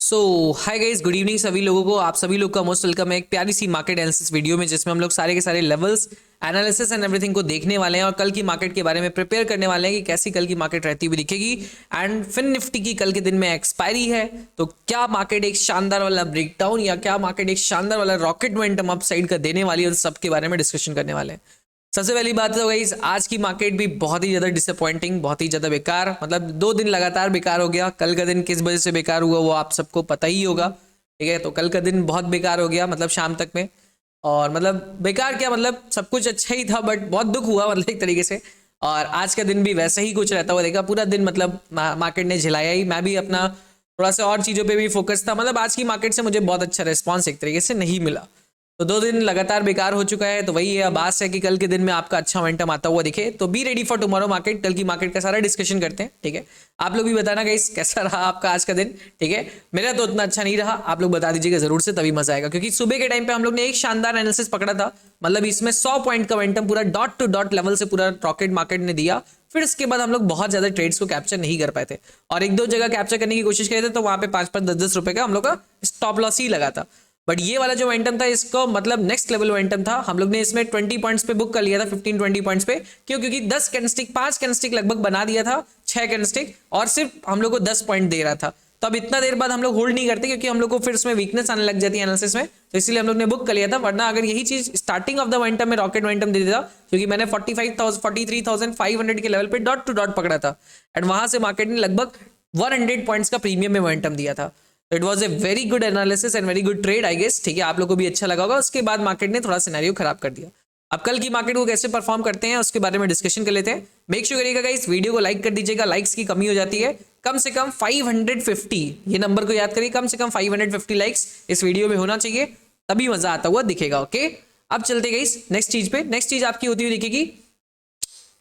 सो hi guys, good evening सभी लोगों को। आप सभी लोग का मोस्ट वेलकम है एक प्यारी सी मार्केट एनालिसिस वीडियो में, जिसमें हम लोग सारे के सारे लेवल्स एनालिसिस एंड एवरीथिंग को देखने वाले हैं और कल की मार्केट के बारे में प्रिपेयर करने वाले हैं कि कैसी कल की मार्केट रहती हुई दिखेगी। एंड फिन निफ्टी की कल के दिन में एक्सपायरी है, तो क्या मार्केट एक शानदार वाला ब्रेकडाउन या क्या मार्केट एक शानदार वाला रॉकेट मोमेंटम अप साइड का देने वाली है, उन सब के बारे में डिस्कशन करने वाले हैं। सबसे पहली बात तो गाइस, आज की मार्केट भी बहुत ही ज़्यादा डिसअपॉइंटिंग, बहुत ही ज़्यादा बेकार। मतलब 2 दिन लगातार बेकार हो गया। कल का दिन किस वजह से बेकार हुआ वो आप सबको पता ही होगा, ठीक है। तो कल का दिन बहुत बेकार हो गया, मतलब शाम तक में। और मतलब बेकार क्या, मतलब सब कुछ अच्छा ही था बट बहुत दुख हुआ, मतलब एक तरीके से। और आज का दिन भी वैसा ही कुछ रहता हुआ देखा। पूरा दिन मतलब मार्केट ने झिलाया ही। मैं भी अपना थोड़ा सा और चीज़ों पे भी फोकस था। मतलब आज की मार्केट से मुझे बहुत अच्छा रिस्पॉन्स एक तरीके से नहीं मिला। तो 2 दिन लगातार बेकार हो चुका है। तो वही है, अब आस है कि कल के दिन में आपका अच्छा मोमेंटम आता हुआ दिखे। तो be ready for tomorrow market. कल की मार्केट का सारा डिस्कशन करते हैं, ठीक है। आप लोग भी बताना गाइस कैसा रहा आपका आज का दिन, ठीक है। मेरा तो उतना अच्छा नहीं रहा, आप लोग बता दीजिएगा जरूर से, तभी मजा आएगा। क्योंकि सुबह के टाइम पे हम लोग ने एक शानदार एनालिसिस पकड़ा था। मतलब इसमें 100 पॉइंट का मोमेंटम पूरा डॉट टू डॉट लेवल से पूरा रॉकेट मार्केट ने दिया। फिर इसके बाद हम लोग बहुत ज्यादा ट्रेड्स को कैप्चर नहीं कर पाए थे, और एक दो जगह कैप्चर करने की कोशिश करे थे, तो वहां पे 5-5, 10-10 रुपए का हम लोग का स्टॉप लॉस ही लगा था। बट ये वाला जो मोमेंटम था, इसको मतलब नेक्स्ट लेवल मोमेंटम था। हम लोग ने इसमें 20 पॉइंट्स पे बुक कर लिया था, 15-20 पॉइंट्स पे। क्यों? क्योंकि 10 कैंडलस्टिक 5 कैंडलस्टिक लगभग बना दिया था, 6 कैंडलस्टिक, और सिर्फ हम लोग को 10 पॉइंट दे रहा था। तो अब इतना देर बाद हम लोग होल्ड नहीं करते, क्योंकि हम लोग को फिर उसमें वीकनेस आने लग जाती है एनालिसिस में। तो इसलिए हम लोग ने बुक कर लिया था। वरना अगर यही चीज स्टार्टिंग ऑफ द मोमेंटम में रॉकेट मोमेंटम दे देता, क्योंकि मैंने 43,500 के लेवल पे डॉट टू डॉट पकड़ा था, एंड वहां से मार्केट ने लगभग 100 पॉइंट्स का प्रीमियम में मोमेंटम दिया था। It was a very good analysis and very good trade, I guess, ठीक है। आप लोग को भी अच्छा लगा होगा। उसके बाद मार्केट ने थोड़ा सिनेरियो खराब कर दिया। अब कल की मार्केट को कैसे परफॉर्म करते हैं उसके बारे में डिस्कशन कर लेते हैं। मेक श्योर करिएगा इस वीडियो को लाइक कर दीजिएगा। लाइक्स की कमी हो जाती है। कम से कम 550, ये नंबर को याद करिए, कम से कम 550 लाइक्स इस वीडियो में होना चाहिए, तभी मजा आता हुआ दिखेगा, ओके। अब चलते गई नेक्स्ट चीज पे। नेक्स्ट चीज आपकी होती हुई दिखेगी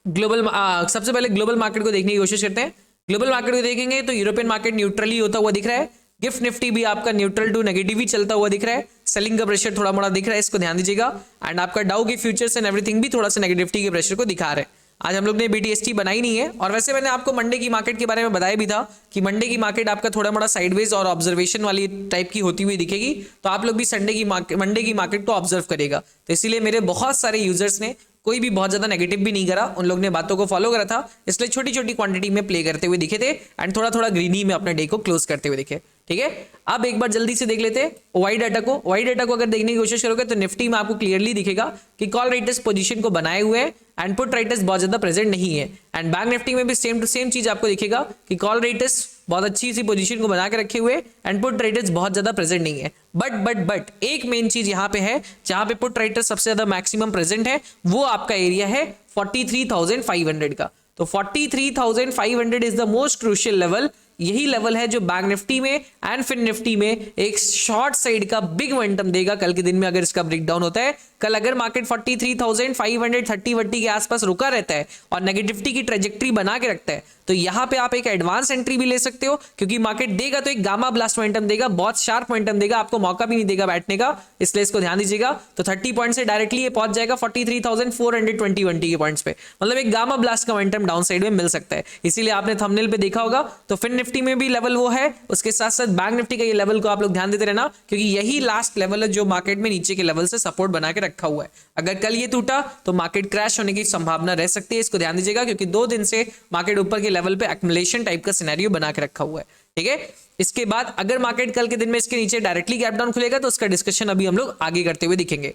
ग्लोबल। सबसे पहले ग्लोबल मार्केट को देखने की कोशिश करते हैं। ग्लोबल मार्केट को देखेंगे तो यूरोपियन मार्केट न्यूट्रली होता हुआ दिख रहा है। गिफ्ट निफ्टी भी आपका न्यूट्रल टू नेगेटिव ही चलता हुआ दिख रहा है। सेलिंग का प्रेशर थोड़ा मोड़ा दिख रहा है, इसको ध्यान दीजिएगा। एंड आपका डाउ के फ्यूचर्स एंड एवरीथिंग भी थोड़ा सा नेगेटिविटी के प्रेशर को दिखा रहे हैं। आज हम लोग ने बीटीएसटी बनाई नहीं है। और वैसे मैंने आपको मंडे की मार्केट के बारे में बताया भी था कि मंडे की मार्केट आपका थोड़ा मोड़ा साइडवेज और ऑब्जर्वेशन वाली टाइप की होती हुई दिखेगी। तो आप लोग भी मंडे की मार्केट को ऑब्जर्व करेगा। तो इसीलिए मेरे बहुत सारे यूजर्स ने कोई भी बहुत ज्यादा नेगेटिव भी नहीं करा, उन लोग ने बातों को फॉलो करा था। इसलिए छोटी छोटी क्वांटिटी में प्ले करते हुए दिखे थे, एंड थोड़ा थोड़ा ग्रीनी में अपने डे को क्लोज करते हुए दिखे, ठीक है। अब एक बार जल्दी से देख लेते हैं वाई डाटा को। वाई डाटा को अगर देखने की कोशिश करोगे तो निफ्टी में आपको क्लियरली दिखेगा कि कॉल राइटर्स पोजीशन को बनाए हुए हैं, एंड पुट राइटर्स बहुत ज्यादा प्रेजेंट नहीं है। एंड बैंक निफ्टी में भी सेम टू सेम चीज आपको दिखेगा कि कॉल राइटर्स बहुत अच्छी सी पोजीशन को बना के रखे हुए, एंड पुट राइटर्स बहुत ज्यादा प्रेजेंट नहीं है। बट एक मेन चीज यहां पे है, जहां पे पुट राइटर्स सबसे ज्यादा मैक्सिमम प्रेजेंट है, वो आपका एरिया है 43,500 का। तो 43,500 is the most crucial level. यही लेवल है जो बैंक निफ्टी में एंड फिन निफ्टी में एक शॉर्ट साइड का बिग मोमेंटम देगा कल के दिन में, अगर इसका ब्रेकडाउन होता है। कल अगर मार्केट 43,530 के आसपास रुका रहता है और नेगेटिविटी की ट्रेजेक्टरी बना के रखता है, तो यहां पे आप एक एडवांस एंट्री भी ले सकते हो। क्योंकि मार्केट देगा तो एक गामा ब्लास्ट मोमेंटम देगा, बहुत शार्प मोमेंटम देगा, आपको मौका भी नहीं देगा बैठने का। इसलिए इसको ध्यान दीजिएगा। तो 30 पॉइंट से डायरेक्टली ये पहुंच जाएगा 43,420 के पॉइंट्स पे। मतलब एक गामा ब्लास्ट का मोमेंटम डाउन साइड में मिल सकता है। इसीलिए आपने थंबनेल पे देखा होगा। तो फिन निफ्टी में भी लेवल वो है, उसके साथ साथ बैंक निफ्टी का ये लेवल को आप लोग ध्यान देते रहना, क्योंकि यही लास्ट लेवल है जो मार्केट में नीचे के लेवल से सपोर्ट बना के रखा हुआ है। अगर कल ये टूटा तो मार्केट क्रैश होने की संभावना रह सकती है, इसको ध्यान दीजिएगा। क्योंकि 2 दिन से मार्केट ऊपर के लेवल पे एक्युमुलेशन टाइप का सिनेरियो बना के रखा हुआ है, ठीक है। इसके बाद अगर मार्केट कल के दिन में इसके नीचे डायरेक्टली गैप डाउन खुलेगा तो उसका डिस्कशन अभी हम लोग आगे करते हुए दिखेंगे।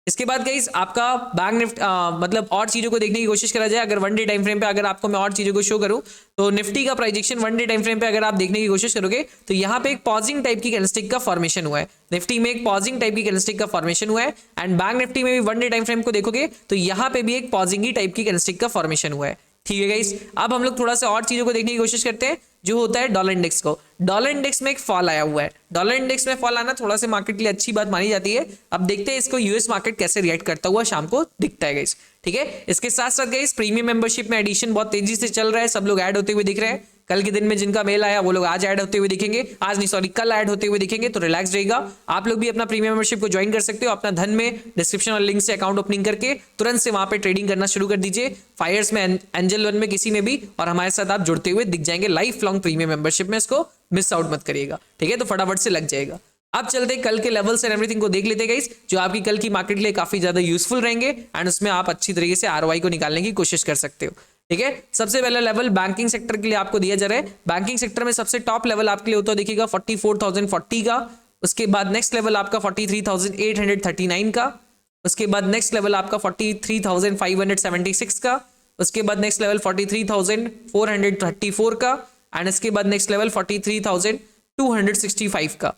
इसके बाद गाइस आपका बैंक निफ्टी मतलब और चीजों को देखने की कोशिश करा जाए। अगर 1 डे टाइम फ्रेम पे अगर आपको मैं और चीजों को शो करूं, तो निफ्टी का प्राइजेक्शन 1 डे टाइम फ्रेम पे अगर आप देखने की कोशिश करोगे तो यहां पे एक पॉजिंग टाइप की कैंडलस्टिक का फॉर्मेशन हुआ है। निफ्टी में एक पॉजिंग टाइप की कैंडलस्टिक का फॉर्मेशन हुआ है, एंड बैंक निफ्टी में भी 1 डे टाइम फ्रेम को देखोगे तो यहां पे भी एक पॉजिंग ही टाइप की कैंडलस्टिक का फॉर्मेशन हुआ है, ठीक है गाइस। अब हम लोग थोड़ा सा और चीजों को देखने की कोशिश करते हैं, जो होता है डॉलर इंडेक्स को। डॉलर इंडेक्स में एक फॉल आया हुआ है। डॉलर इंडेक्स में फॉल आना थोड़ा सा मार्केट के लिए अच्छी बात मानी जाती है। अब देखते हैं इसको यूएस मार्केट कैसे रिएक्ट करता हुआ शाम को दिखता है गाइस, ठीक है। इसके साथ साथ गाइस प्रीमियम मेंबरशिप में एडिशन बहुत तेजी से चल रहा है, सब लोग ऐड होते हुए दिख रहे हैं। कल के दिन में जिनका मेल आया वो लोग आज ऐड होते हुए दिखेंगे, आज नहीं सॉरी कल ऐड होते हुए दिखेंगे। तो रिलैक्स रहेगा। आप लोग भी अपना प्रीमियम मेंबरशिप को ज्वाइन कर सकते हो। अपना धन में डिस्क्रिप्शन और लिंक से अकाउंट ओपनिंग करके तुरंत से वहां पे ट्रेडिंग करना शुरू कर दीजिए। फायर्स में, एंजल वन में, किसी में भी, और हमारे साथ आप जुड़ते हुए दिख जाएंगे लाइफ लॉन्ग प्रीमियम मेंबरशिप में। इसको मिस आउट मत करिएगा, ठीक है। तो फटाफट से लग जाएगा। अब चलते कल के लेवल्स एंड एवरीथिंग को देख लेते गाइस, जो आपकी कल की मार्केट के लिए काफी ज्यादा यूजफुल रहेंगे एंड उसमें आप अच्छी तरीके से आरओआई को निकालने की कोशिश कर सकते हो, ठीक है। सबसे पहला लेवल बैंकिंग सेक्टर के लिए आपको दिया जा रहा है। बैंकिंग सेक्टर में सबसे टॉप लेवल आपके लिए होता दिखेगा 44,040 का। उसके बाद नेक्स्ट लेवल आपका 43,839 का। उसके बाद नेक्स्ट लेवल आपका 43,576 का। उसके बाद नेक्स्ट लेवल 43,434 का एंड इसके बाद नेक्स्ट लेवल 43,265 का।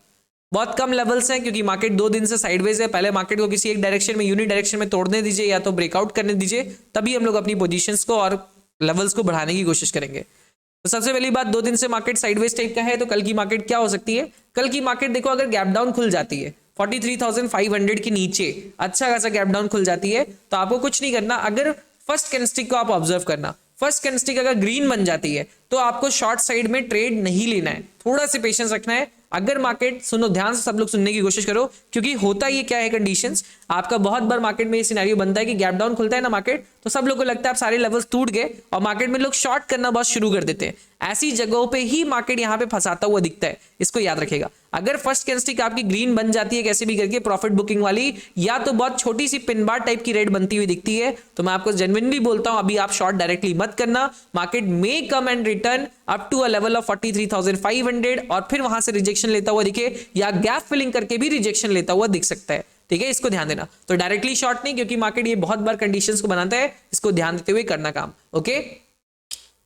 बहुत कम लेवल्स हैं क्योंकि मार्केट 2 दिन से साइडवेज है। पहले मार्केट को किसी एक डायरेक्शन में, यूनिट डायरेक्शन में तोड़ने दीजिए या तो ब्रेकआउट करने दीजिए, तभी हम लोग अपनी पोजीशंस को और लेवल्स को बढ़ाने की कोशिश करेंगे। तो सबसे पहली बात, 2 दिन से मार्केट साइडवेज टाइप का है, तो कल की मार्केट क्या हो सकती है? कल की मार्केट देखो, अगर गैप डाउन खुल जाती है 43,500 के नीचे, अच्छा खासा गैप डाउन खुल जाती है, तो आपको कुछ नहीं करना। अगर फर्स्ट कैंडलस्टिक को आप ऑब्जर्व करना, फर्स्ट कैंडलस्टिक अगर ग्रीन बन जाती है तो आपको शॉर्ट साइड में ट्रेड नहीं लेना है, थोड़ा सा पेशेंस रखना है। अगर मार्केट, सुनो ध्यान से, सब लोग सुनने की कोशिश करो, क्योंकि होता ये क्या है कंडीशंस, आपका बहुत बार मार्केट में ये सिनेरियो बनता है कि गैप डाउन खुलता है ना मार्केट, तो सब लोगों को लगता है आप सारे लेवल्स टूट गए और मार्केट में लोग शॉर्ट करना बहुत शुरू कर देते हैं। ऐसी जगहों पे ही मार्केट यहाँ पे फंसाता हुआ दिखता है, इसको याद रखेगा। अगर फर्स्ट कैंडलस्टिक आपकी ग्रीन बन जाती है कैसे भी करके प्रॉफिट बुकिंग वाली, या तो बहुत छोटी सी पिन बार टाइप की रेड बनती हुई दिखती है, तो मैं आपको जेन्युइनली बोलता हूं अभी आप शॉर्ट डायरेक्टली मत करना। मार्केट में come and return up to a level of 43,500 और फिर वहां से रिजेक्शन लेता हुआ दिखे, या गैप फिलिंग करके भी रिजेक्शन लेता हुआ दिख सकता है, ठीक है। इसको ध्यान देना। तो डायरेक्टली शॉर्ट नहीं, क्योंकि मार्केट ये बहुत बार कंडीशंस को बनाता है, इसको ध्यान देते हुए करना काम, ओके।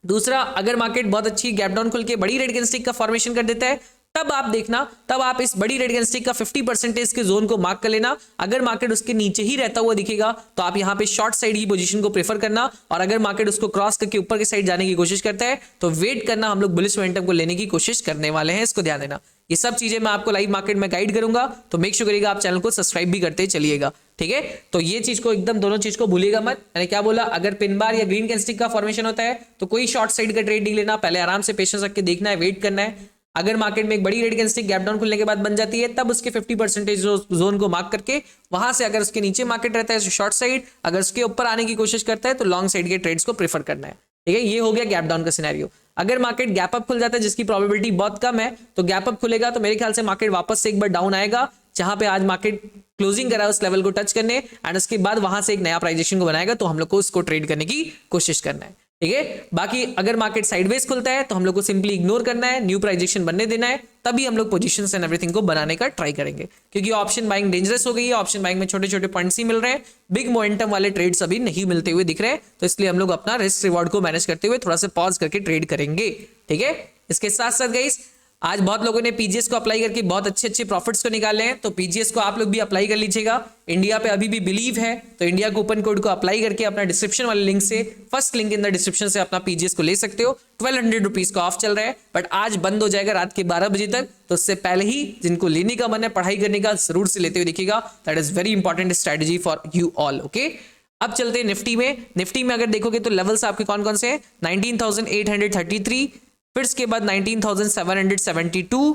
दूसरा, अगर मार्केट बहुत अच्छी गैप डाउन खुल के बड़ी रेड कैंडलस्टिक का फॉर्मेशन कर देता है, तब आप देखना, तब आप इस बड़ी रेड कैंडलस्टिक का 50% के जोन को मार्क कर लेना। अगर मार्केट उसके नीचे ही रहता हुआ दिखेगा तो आप यहां पे शॉर्ट साइड की पोजीशन को प्रेफर करना, और अगर मार्केट उसको क्रॉस करके ऊपर की साइड जाने की कोशिश करता है तो वेट करना, हम लोग बुलिश मोमेंटम को लेने की कोशिश करने वाले हैं, इसको ध्यान देना। ये सब चीजें मैं आपको लाइव मार्केट में गाइड करूंगा, तो मेक श्योर करिएगा आप चैनल को सब्सक्राइब भी करते चलिएगा, ठीक है। तो ये चीज को एकदम, दोनों चीज को भूलिएगा मत। मैंने क्या बोला, अगर पिन बार या ग्रीन कैंडलस्टिक का फॉर्मेशन होता है तो कोई शॉर्ट साइड का ट्रेड नहीं लेना, पहले आराम से पेशेंस रख के देखना है, वेट करना है। अगर मार्केट में एक बड़ी रेड कैंडलस्टिक गैप डाउन खुलने के बाद बन जाती है, तब उसके 50% जोन को मार्क करके वहां से अगर उसके नीचे मार्केट रहता है तो शॉर्ट साइड, अगर उसके ऊपर आने की कोशिश करता है तो लॉन्ग साइड के ट्रेड्स को प्रेफर करना है, ठीक है। ये हो गया गैप डाउन का सिनेरियो। अगर मार्केट गैप अप खुल जाता है, जिसकी प्रोबेबिलिटी बहुत कम है, तो गैप अप खुलेगा तो मेरे ख्याल से मार्केट वापस से एक बार डाउन आएगा, जहां पे आज मार्केट क्लोजिंग करा उस लेवल को टच करने, एंड उसके बाद वहां से एक नया प्राइजेशन को बनाएगा, तो हम लोग को उसको ट्रेड करने की कोशिश करना है, ठीक है। बाकी अगर मार्केट साइडवेज खुलता है तो हम लोग को सिंपली इग्नोर करना है, न्यू प्राइजेशन बनने देना है, तभी हम लोग पोजीशंस एंड एवरीथिंग को बनाने का ट्राई करेंगे, क्योंकि ऑप्शन बाइंग डेंजरस हो गई है। ऑप्शन बाइंग में छोटे छोटे पॉइंट्स ही मिल रहे हैं, बिग मोमेंटम वाले ट्रेड्स अभी नहीं मिलते हुए दिख रहे हैं, तो इसलिए हम लोग अपना रिस्क रिवॉर्ड को मैनेज करते हुए थोड़ा सा पॉज करके ट्रेड करेंगे, ठीक है। इसके साथ साथ गाइस, आज बहुत लोगों ने पीजीएस को अप्लाई करके बहुत अच्छे अच्छे प्रॉफिट्स को निकाले हैं, तो पीजीएस को आप लोग भी अप्लाई कर लीजिएगा। इंडिया पे अभी भी बिलीव है, तो इंडिया कूपन कोड को अप्लाई करके अपना डिस्क्रिप्शन वाले लिंक से, first link in the description से अपना पीजीएस को ले सकते हो। 1200 रुपीज का ऑफ चल रहा है, बट आज बंद हो जाएगा रात के 12 बजे तक, तो उससे पहले ही जिनको लेने का मन है, पढ़ाई करने का, जरूर से लेते हुए देखिएगा। That is very important strategy for you all, okay. अब चलते हैं निफ्टी में। निफ्टी में अगर देखोगे तो लेवल्स आपके कौन कौन से हैं, 19,833, फिर इसके बाद 19,772,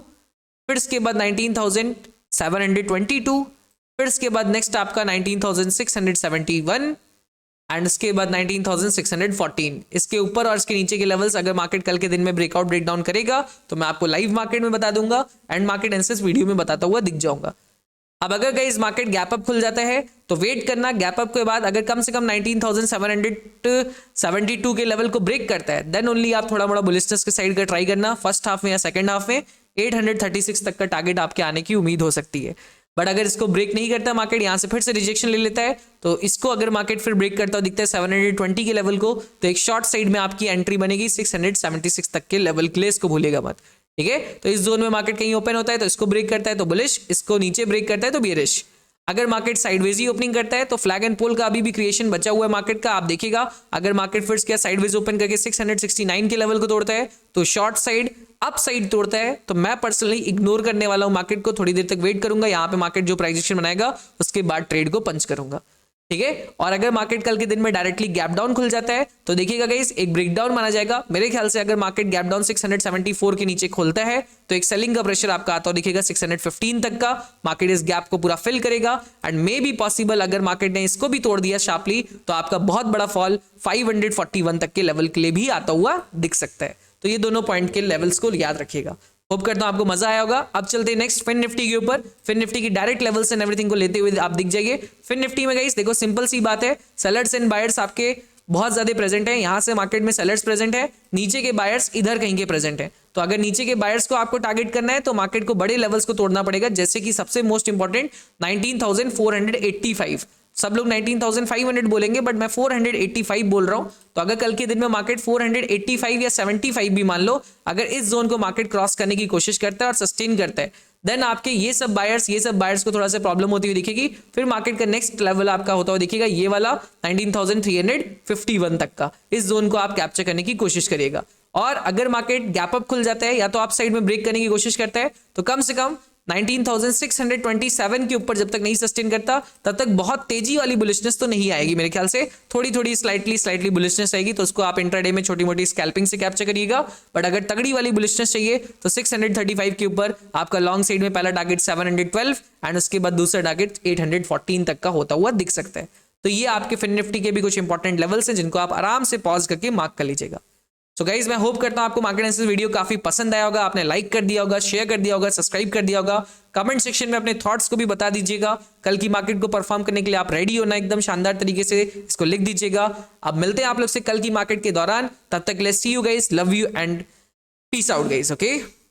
फिर इसके बाद 19,722, फिर इसके बाद नेक्स्ट आपका 19,671 एंड इसके बाद 19,614। इसके ऊपर और इसके नीचे के लेवल्स अगर मार्केट कल के दिन में ब्रेकआउट ब्रेकडाउन करेगा तो मैं आपको लाइव मार्केट में बता दूंगा, एंड मार्केट एनालिसिस वीडियो में बताता हुआ दिख जाऊंगा। अब अगर गाइस मार्केट गैप अप खुल जाता है तो वेट करना, गैप अप के बाद अगर कम से कम 19,772 के लेवल को ब्रेक करता है, देन ओनली आप थोड़ा मोड़ा बुलिशनेस के साइड का ट्राई करना, फर्स्ट हाफ में या सेकंड हाफ में 836 तक का टारगेट आपके आने की उम्मीद हो सकती है। बट अगर इसको ब्रेक नहीं करता मार्केट, यहाँ से फिर से रिजेक्शन ले लेता है, तो इसको अगर मार्केट फिर ब्रेक करता हुआ दिखता है 720 के लेवल को, तो एक शॉर्ट साइड में आपकी एंट्री बनेगी 676 तक के लेवल के लिए, इसको भूलेगा मत, ठीक है। तो इस जोन में मार्केट कहीं ओपन होता है तो इसको ब्रेक करता है तो बुलिश, इसको नीचे ब्रेक करता है तो बेयरिश। अगर मार्केट साइडवेज ही ओपनिंग करता है तो फ्लैग एंड पोल का अभी भी क्रिएशन बचा हुआ है मार्केट का, आप देखिएगा। अगर मार्केट फिर क्या साइडवेज ओपन करके 669 के लेवल को तोड़ता है तो शॉर्ट साइड अप साइड तोड़ता है, तो मैं पर्सनली इग्नोर करने वाला हूं मार्केट को, थोड़ी देर तक वेट करूंगा, यहाँ पे मार्केट जो प्राइजेशन बनाएगा उसके बाद ट्रेड को पंच करूंगा, ठीक है। और अगर मार्केट कल के दिन में डायरेक्टली गैप डाउन खुल जाता है तो देखिएगा गाइस एक ब्रेकडाउन माना जाएगा। मेरे ख्याल से अगर मार्केट गैप डाउन 674 के नीचे खोलता है तो एक सेलिंग का प्रेशर आपका आता हुआ दिखेगा 615 तक का, मार्केट इस गैप को पूरा फिल करेगा, एंड मे बी पॉसिबल अगर मार्केट ने इसको भी तोड़ दिया शार्पली तो आपका बहुत बड़ा फॉल 541 तक के लेवल के लिए भी आता हुआ दिख सकता है। तो ये दोनों पॉइंट के लेवल्स को याद रखिएगा, होप करता हूं आपको मजा आया होगा। अब चलते हैं नेक्स्ट फिन निफ्टी के ऊपर। फिन निफ्टी की डायरेक्ट लेवल्स एंड एवरीथिंग को लेते हुए आप दिख जाइए। फिन निफ्टी में गाइस देखो सिंपल सी बात है, सेलर्स एंड बायर्स आपके बहुत ज्यादा प्रेजेंट है। यहां से मार्केट में सेलर्स प्रेजेंट है, नीचे के बायर्स इधर कहीं के प्रेजेंट है। तो अगर नीचे के बायर्स को आपको टारगेट करना है तो मार्केट को बड़े लेवल्स को तोड़ना पड़ेगा, जैसे कि सबसे मोस्ट इंपॉर्टेंट 19,485। सब लोग 19,500 बोलेंगे बट मैं 485 बोल रहा हूं। तो अगर कल के दिन में मार्केट 485 या 75 भी मान लो, अगर इस जोन को मार्केट क्रॉस करने की कोशिश करता है और सस्टेन करता है, देन आपके ये सब बायर्स को थोड़ा सा प्रॉब्लम होती हुई दिखेगी। फिर मार्केट का नेक्स्ट लेवल आपका होता हुआ दिखेगा ये वाला 19,351 तक का। इस जोन को आप कैप्चर करने की कोशिश करिएगा। और अगर मार्केट गैप अप खुल जाता है या तो आप साइड में ब्रेक करने की कोशिश करता है, तो कम से कम 19,627 के ऊपर जब तक नहीं सस्टेन करता तब तक बहुत तेजी वाली बुलिशनेस तो नहीं आएगी। मेरे ख्याल से थोड़ी थोड़ी स्लाइटली बुलिशनेस आएगी, तो उसको आप इंट्राडे में छोटी मोटी स्कैल्पिंग से कैप्चर करिएगा। बट अगर तगड़ी वाली बुलिशनेस चाहिए तो 635 के ऊपर आपका लॉन्ग साइड में पहला टारगेट 712 एंड उसके बाद दूसरा टारगेट 814 तक का होता हुआ दिख सकता है। तो ये आपके फिन निफ्टी के भी कुछ इंपॉर्टेंट लेवल्स हैं जिनको आप आराम से पॉज करके मार्क कर लीजिएगा। सो गाइज मैं होप करता हूं आपको मार्केट एनालिसिस वीडियो काफी पसंद आया होगा, आपने लाइक कर दिया होगा, शेयर कर दिया होगा, सब्सक्राइब कर दिया होगा। कमेंट सेक्शन में अपने थॉट्स को भी बता दीजिएगा। कल की मार्केट को परफॉर्म करने के लिए आप रेडी होना एकदम शानदार तरीके से, इसको लिख दीजिएगा। अब मिलते हैं आप लोग से कल की मार्केट के दौरान, तब तक let's see you guys, love you and peace out guys, okay.